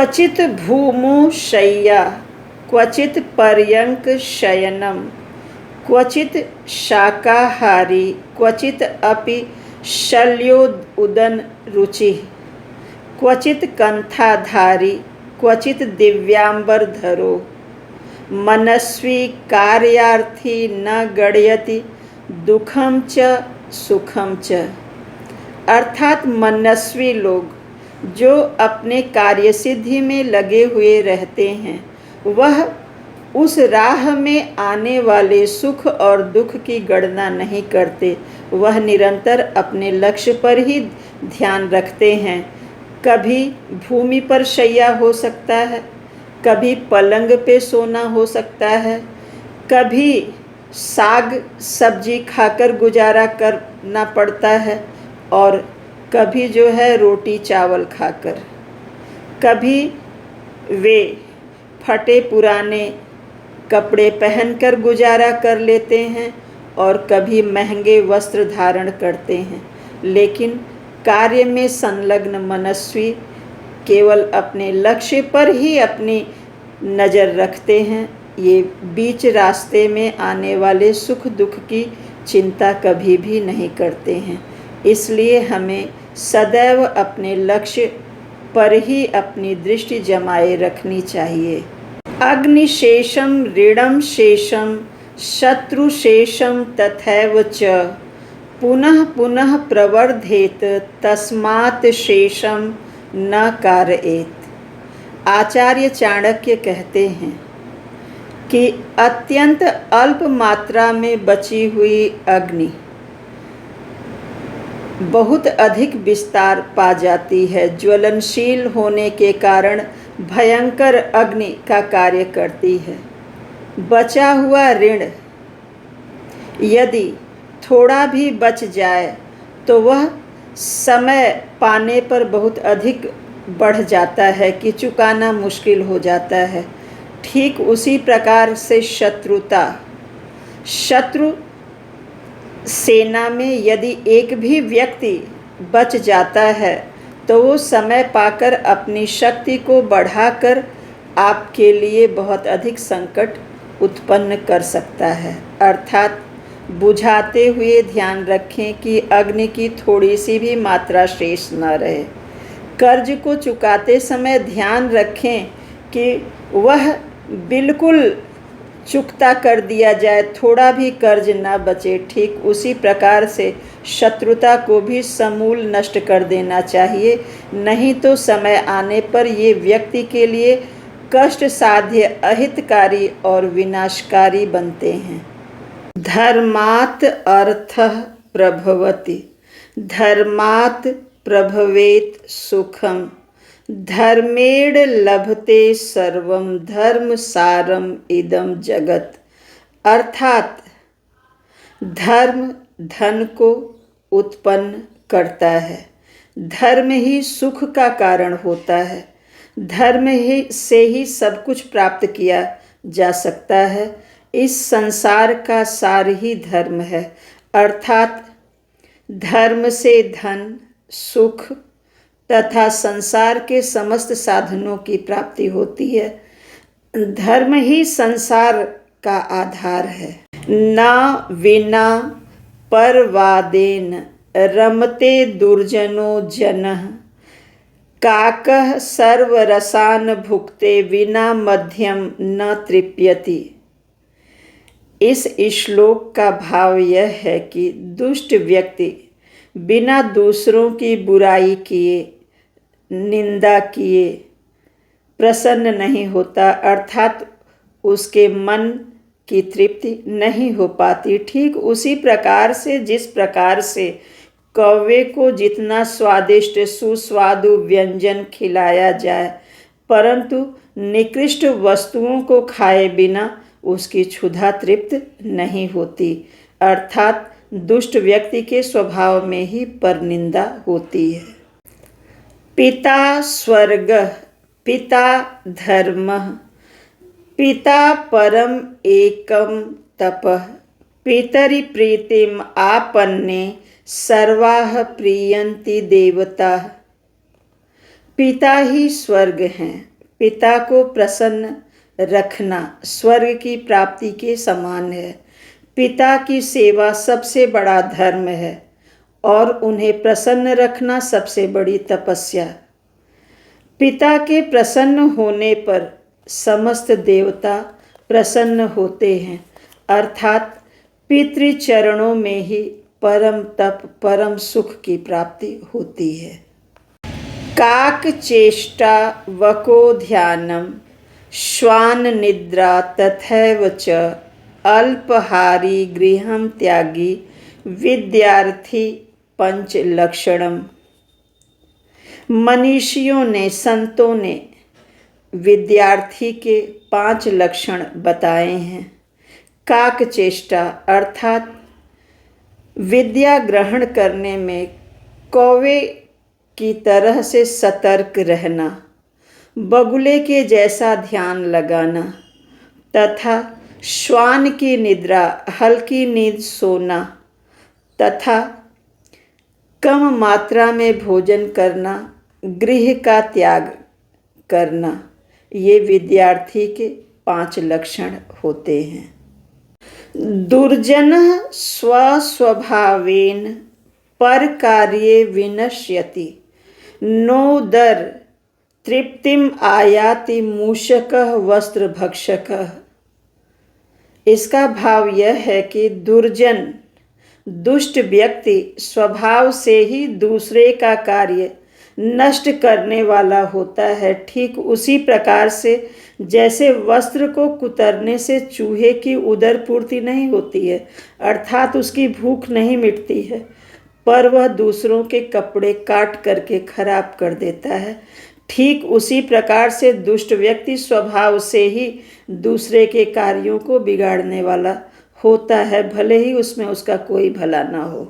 क्वचित भूमौ शय्या क्वचित पर्यंक शयनम क्वचित शाकाहारी क्वचित अपि शल्योदन रुचि क्वचित कंठाधारी क्वचित दिव्यांबरधरो मनस्वी कार्यार्थी न गणयति दुखम च सुखम च। अर्थात मनस्वी लोग जो अपने कार्य सिद्धि में लगे हुए रहते हैं, वह उस राह में आने वाले सुख और दुख की गणना नहीं करते। वह निरंतर अपने लक्ष्य पर ही ध्यान रखते हैं। कभी भूमि पर शैया हो सकता है, कभी पलंग पे सोना हो सकता है, कभी साग सब्जी खाकर गुजारा करना पड़ता है और कभी जो है रोटी चावल खाकर। कभी वे फटे पुराने कपड़े पहनकर गुजारा कर लेते हैं और कभी महंगे वस्त्र धारण करते हैं। लेकिन कार्य में संलग्न मनस्वी केवल अपने लक्ष्य पर ही अपनी नज़र रखते हैं। ये बीच रास्ते में आने वाले सुख दुख की चिंता कभी भी नहीं करते हैं। इसलिए हमें सदैव अपने लक्ष्य पर ही अपनी दृष्टि जमाए रखनी चाहिए। अग्निशेषम ऋणम शेषम शत्रुशेषम तथैव च पुनः पुनः प्रवर्धेत तस्मात् शेषम न कारयेत। आचार्य चाणक्य कहते हैं कि अत्यंत अल्प मात्रा में बची हुई अग्नि बहुत अधिक विस्तार पा जाती है। ज्वलनशील होने के कारण भयंकर अग्नि का कार्य करती है। बचा हुआ ऋण यदि थोड़ा भी बच जाए तो वह समय पाने पर बहुत अधिक बढ़ जाता है कि चुकाना मुश्किल हो जाता है। ठीक उसी प्रकार से शत्रु सेना में यदि एक भी व्यक्ति बच जाता है तो वो समय पाकर अपनी शक्ति को बढ़ाकर आपके लिए बहुत अधिक संकट उत्पन्न कर सकता है। अर्थात बुझाते हुए ध्यान रखें कि अग्नि की थोड़ी सी भी मात्रा शेष न रहे। कर्ज को चुकाते समय ध्यान रखें कि वह बिल्कुल चुकता कर दिया जाए, थोड़ा भी कर्ज न बचे। ठीक उसी प्रकार से शत्रुता को भी समूल नष्ट कर देना चाहिए, नहीं तो समय आने पर ये व्यक्ति के लिए कष्ट साध्य, अहितकारी और विनाशकारी बनते हैं। धर्मात् अर्थः प्रभवति धर्मात् प्रभवेत सुखम धर्मेण लभते सर्वम धर्म सारम इदम जगत। अर्थात धर्म धन को उत्पन्न करता है, धर्म ही सुख का कारण होता है, धर्म ही से ही सब कुछ प्राप्त किया जा सकता है। इस संसार का सार ही धर्म है। अर्थात धर्म से धन, सुख तथा संसार के समस्त साधनों की प्राप्ति होती है। धर्म ही संसार का आधार है। न विना परवादेन रमते दुर्जनो जनः काकः सर्वरसान भुक्ते विना मध्यम न तृप्यति। इस श्लोक का भाव यह है कि दुष्ट व्यक्ति बिना दूसरों की बुराई किए, निंदा किए प्रसन्न नहीं होता। अर्थात उसके मन की तृप्ति नहीं हो पाती। ठीक उसी प्रकार से जिस प्रकार से कौवे को जितना स्वादिष्ट सुस्वादु व्यंजन खिलाया जाए, परंतु निकृष्ट वस्तुओं को खाए बिना उसकी क्षुधा तृप्त नहीं होती। अर्थात दुष्ट व्यक्ति के स्वभाव में ही परनिंदा होती है। पिता स्वर्गः पिता धर्मः पिता परम एकम तपः पितरि प्रीतिम आपन्ने सर्वाः प्रियन्ति देवता। पिता ही स्वर्ग हैं, पिता को प्रसन्न रखना स्वर्ग की प्राप्ति के समान है। पिता की सेवा सबसे बड़ा धर्म है और उन्हें प्रसन्न रखना सबसे बड़ी तपस्या। पिता के प्रसन्न होने पर समस्त देवता प्रसन्न होते हैं, अर्थात पितृचरणों में ही परम तप परम सुख की प्राप्ति होती है। काक चेष्टा वको ध्यानम श्वान निद्रा तथैव च अल्पहारी गृहं त्यागी विद्यार्थी पंच लक्षणम। मनीषियों ने, संतों ने विद्यार्थी के 5 लक्षण बताए हैं। काक चेष्टा अर्थात विद्या ग्रहण करने में कौवे की तरह से सतर्क रहना, बगुले के जैसा ध्यान लगाना तथा श्वान की निद्रा हल्की नींद सोना तथा कम मात्रा में भोजन करना, गृह का त्याग करना, ये विद्यार्थी के 5 लक्षण होते हैं। दुर्जनः स्वस्वभावेन परकार्ये विनश्यति नोदर तृप्तिम आयाति मूषकः वस्त्रभक्षकः। इसका भाव यह है कि दुर्जन, दुष्ट व्यक्ति स्वभाव से ही दूसरे का कार्य नष्ट करने वाला होता है। ठीक उसी प्रकार से जैसे वस्त्र को कुतरने से चूहे की उदर पूर्ति नहीं होती है, अर्थात उसकी भूख नहीं मिटती है, पर वह दूसरों के कपड़े काट करके खराब कर देता है। ठीक उसी प्रकार से दुष्ट व्यक्ति स्वभाव से ही दूसरे के कार्यों को बिगाड़ने वाला होता है, भले ही उसमें उसका कोई भला ना हो।